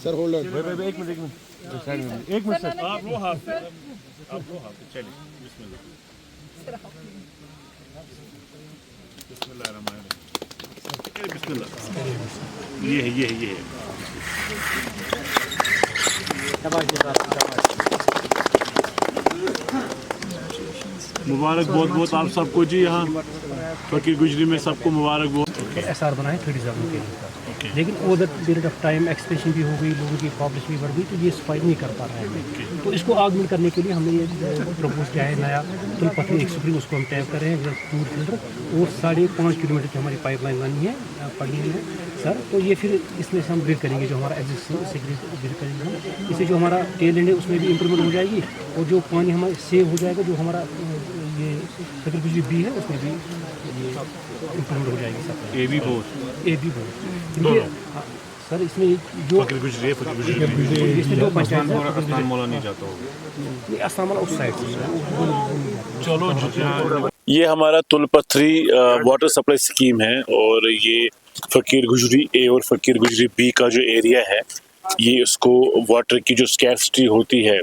Sir hold on. एक minute एक minute sir, आप लो हाथ चलिए। बिस्मिल्लाह। ये है मुबारक बहुत बहुत आप सबको जी। यहाँ फकीर गुजरी में सबको मुबारक बहुत। SR बनाए 37 के लिए, लेकिन over the period of time expansion भी हो गई, लोगों की पॉपुलेशन भी बढ़ गई, तो ये सफाई नहीं कर पा रहे हैं। तो इसको आगमेंट करने के लिए हमने ये प्रपोज किया है नया तुलपथरी 1 स्प्रिंग, उसको हम टैप कर रहे हैं टूर फिल्टर, और 5.5 किलोमीटर की हमारी पाइपलाइन लानी है पड़ी हुई है सर। तो ये फिर इसमें से हम ब्रिड करेंगे, जो हमारा एग्जिस्टिंग ब्रिड करेंगे हम, इससे जो हमारा टेल एंड है उसमें भी इम्प्रूवमेंट हो जाएगी, और जो पानी हमारा सेव हो जाएगा, जो हमारा ये फकीर गुजरी बी है उसमें भी ये इम्प्रूवमेंट हो जाएगी सर। ए भी बहुत सर इसमें जो फकीर गुजरी इसमें जो पंचायत है अस्तान मौला नहीं जाता होगा। ये अस्ताम वाला उस साइड से चलो ये हमारा तुलपथरी वाटर सप्लाई स्कीम है, और ये फकीर गुजरी ए और फकीर गुजरी बी का जो एरिया है, ये उसको वाटर की जो स्कैर्सिटी होती है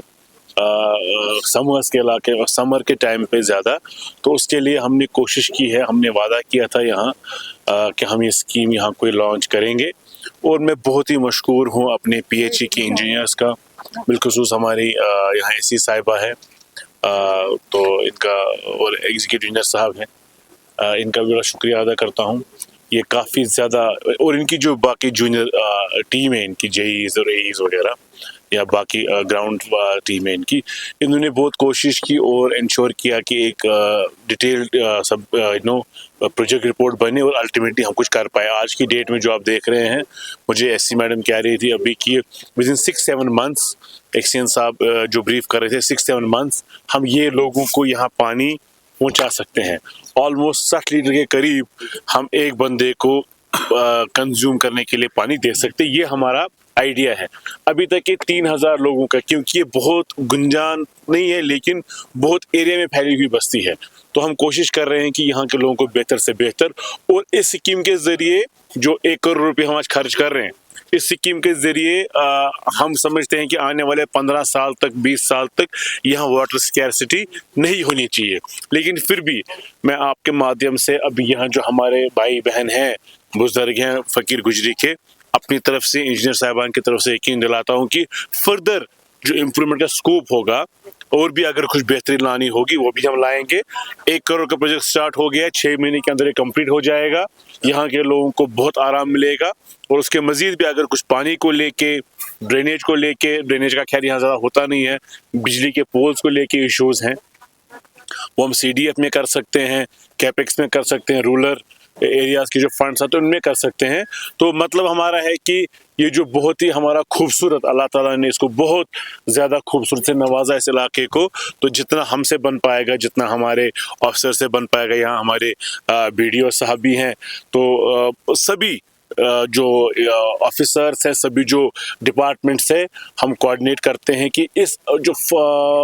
समर्स के इलाके और समर के टाइम पे ज़्यादा, तो उसके लिए हमने कोशिश की है, हमने वादा किया था यहाँ कि हम ये स्कीम यहाँ कोई लॉन्च करेंगे। और मैं बहुत ही मशहूर हूँ अपने PHE के इंजीनियर्स का, बिलखुसूस हमारी यहाँ ऐसी साहिबा है, तो इनका, और एग्जीक्यूटिव इंजीनियर साहब हैं, इनका भी बड़ा शुक्रिया अदा करता हूँ। ये काफ़ी ज़्यादा, और इनकी जो बाकी जूनियर टीम है, इनकी JEs और AEs वगैरह, या बाकी ग्राउंड टीम है इनकी, इन्होंने बहुत कोशिश की और इंश्योर किया कि एक डिटेल्ड सब प्रोजेक्ट रिपोर्ट बने और अल्टीमेटली हम कुछ कर पाए। आज की डेट में जो आप देख रहे हैं, मुझे SC मैडम कह रही थी अभी कि विद इन 6-7 मंथ्स, एक्सीएन साहब जो ब्रीफ कर रहे थे, 6-7 मंथ्स हम ये लोगों को यहाँ पानी पहुँचा सकते हैं। ऑलमोस्ट 60 लीटर के करीब हम एक बंदे को कंज्यूम करने के लिए पानी दे सकते, ये हमारा आइडिया है। अभी तक ये 3000 लोगों का, क्योंकि ये बहुत गुंजान नहीं है लेकिन बहुत एरिया में फैली हुई बस्ती है, तो हम कोशिश कर रहे हैं कि यहाँ के लोगों को बेहतर से बेहतर, और इस स्कीम के जरिए जो 1 करोड़ रुपये हम आज खर्च कर रहे हैं, इस स्कीम के जरिए हम समझते हैं कि आने वाले 15 साल तक, 20 साल तक यहाँ वाटर स्कैर्सिटी नहीं होनी चाहिए। लेकिन फिर भी मैं आपके माध्यम से अभी यहाँ जो हमारे भाई बहन हैं, बुजुर्ग हैं फकीर गुजरी के, अपनी तरफ से, इंजीनियर साहिबान की तरफ से यकीन दिलाता हूँ कि फर्दर जो इम्प्रूवमेंट का स्कोप होगा, और भी अगर कुछ बेहतरी लानी होगी वो भी हम लाएंगे। 1 करोड़ का प्रोजेक्ट स्टार्ट हो गया, 6 महीने के अंदर ये कंप्लीट हो जाएगा। यहाँ के लोगों को बहुत आराम मिलेगा, और उसके मजीद भी अगर कुछ पानी को लेके, ड्रेनेज को लेके, ड्रेनेज का खैर यहाँ ज़्यादा होता नहीं है, बिजली के पोल्स को लेके इश्यूज़ हैं, वो हम CDF में कर सकते हैं, कैपेक्स में कर सकते हैं, रूरल एरियाज़ के जो फंड्स आते हैं उनमें कर सकते हैं। तो मतलब हमारा है कि ये जो बहुत ही हमारा खूबसूरत, अल्लाह ताला ने इसको बहुत ज़्यादा खूबसूरत से नवाजा इस इलाके को, तो जितना हमसे बन पाएगा, जितना हमारे ऑफिसर से बन पाएगा, यहाँ हमारे BDO साहब भी हैं, तो सभी जो ऑफिसर्स हैं, सभी जो डिपार्टमेंट्स है, हम कोऑर्डिनेट करते हैं कि इस जो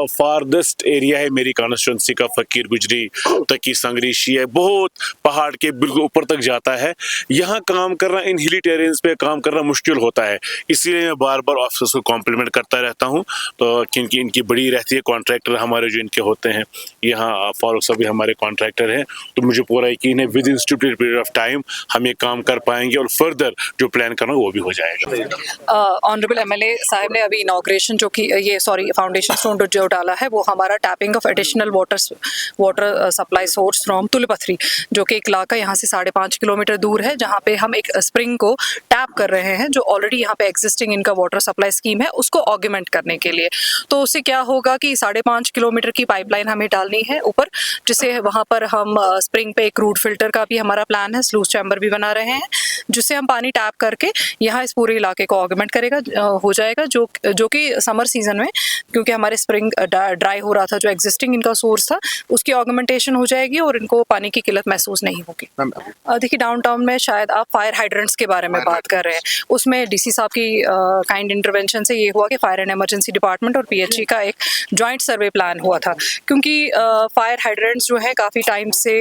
फारदेस्ट एरिया है मेरी कॉन्स्टिट्यूंसी का, फकीर गुजरी तकी संगरीशी है, बहुत पहाड़ के बिल्कुल ऊपर तक जाता है, यहाँ काम करना, इन हिली टेरेन्स पे काम करना मुश्किल होता है। इसीलिए मैं बार बार ऑफिसर्स को कॉम्प्लीमेंट करता रहता हूँ, तो क्योंकि इनकी बड़ी रहती है, कॉन्ट्रैक्टर हमारे जो इनके होते हैं, यहाँ फारूक साहब भी हमारे कॉन्ट्रैक्टर हैं, तो मुझे पूरा यकीन है with in student period of time हम ये काम कर पाएंगे, और फर्दर जो प्लान करना वो भी हो जाएगा। ऑनरेबल MLA साहब ने अभी इनॉग्रेशन फाउंडेशन स्टोन जो डाला है, वो हमारा tapping of additional water supply source from Tulpathari, जो कि एक इलाका यहाँ से 5.5 किलोमीटर दूर है, जहाँ पे हम एक स्प्रिंग को टैप कर रहे हैं, जो ऑलरेडी यहाँ पे एग्जिस्टिंग इनका वाटर सप्लाई स्कीम है, उसको ऑगमेंट करने के लिए। तो उससे क्या होगा कि 5.5 किलोमीटर की पाइपलाइन हमें डालनी है ऊपर, जिससे वहाँ पर हम स्प्रिंग पे एक रूट फिल्टर का भी हमारा प्लान है, स्लूस चैम्बर भी बना रहे हैं, जिससे जिससे हम पानी टैप करके यहाँ इस पूरे इलाके को ऑगमेंट करेगा हो जाएगा, जो कि समर सीजन में, क्योंकि हमारे स्प्रिंग ड्राई हो रहा था, जो एग्जिस्टिंग इनका सोर्स था उसकी ऑगमेंटेशन हो जाएगी और इनको पानी की किल्लत महसूस नहीं होगी। देखिए डाउनटाउन में शायद आप फायर हाइड्रेंट्स के बारे में बात कर रहे हैं, उसमें डीसी साहब की काइंड इंटरवेंशन से ये हुआ कि फायर एंड इमरजेंसी डिपार्टमेंट और पीएचई का एक जॉइंट सर्वे प्लान हुआ था, क्योंकि फायर हाइड्रेंट्स जो है काफ़ी टाइम से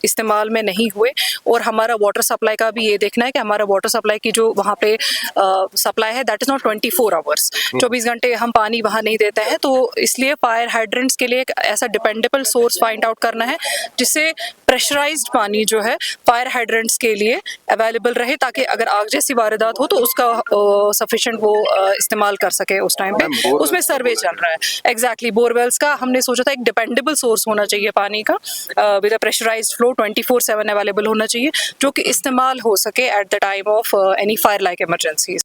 इस्तेमाल में नहीं हुए और हमारा वाटर सप्लाई का भी ये देखना है कि हमारा वाटर सप्लाई की जो वहाँ पे सप्लाई है दैट इज़ नॉट 24 आवर्स, 24 घंटे हम पानी वहाँ नहीं देते हैं। तो इसलिए फायर हाइड्रेंट्स के लिए एक ऐसा डिपेंडेबल सोर्स फाइंड आउट करना है जिससे प्रेशराइज्ड पानी जो है फायर हाइड्रेंट्स के लिए अवेलेबल रहे, ताकि अगर आग जैसी वारदात हो तो उसका सफिशिएंट वो इस्तेमाल कर सके उस टाइम पे। उसमें सर्वे चल रहा है एग्जैक्टली बोरवेल्स का। हमने सोचा था एक डिपेंडेबल सोर्स होना चाहिए पानी का with a pressurised flow 24/7 available होना चाहिए, जो कि इस्तेमाल हो सके at the time of any fire like emergencies.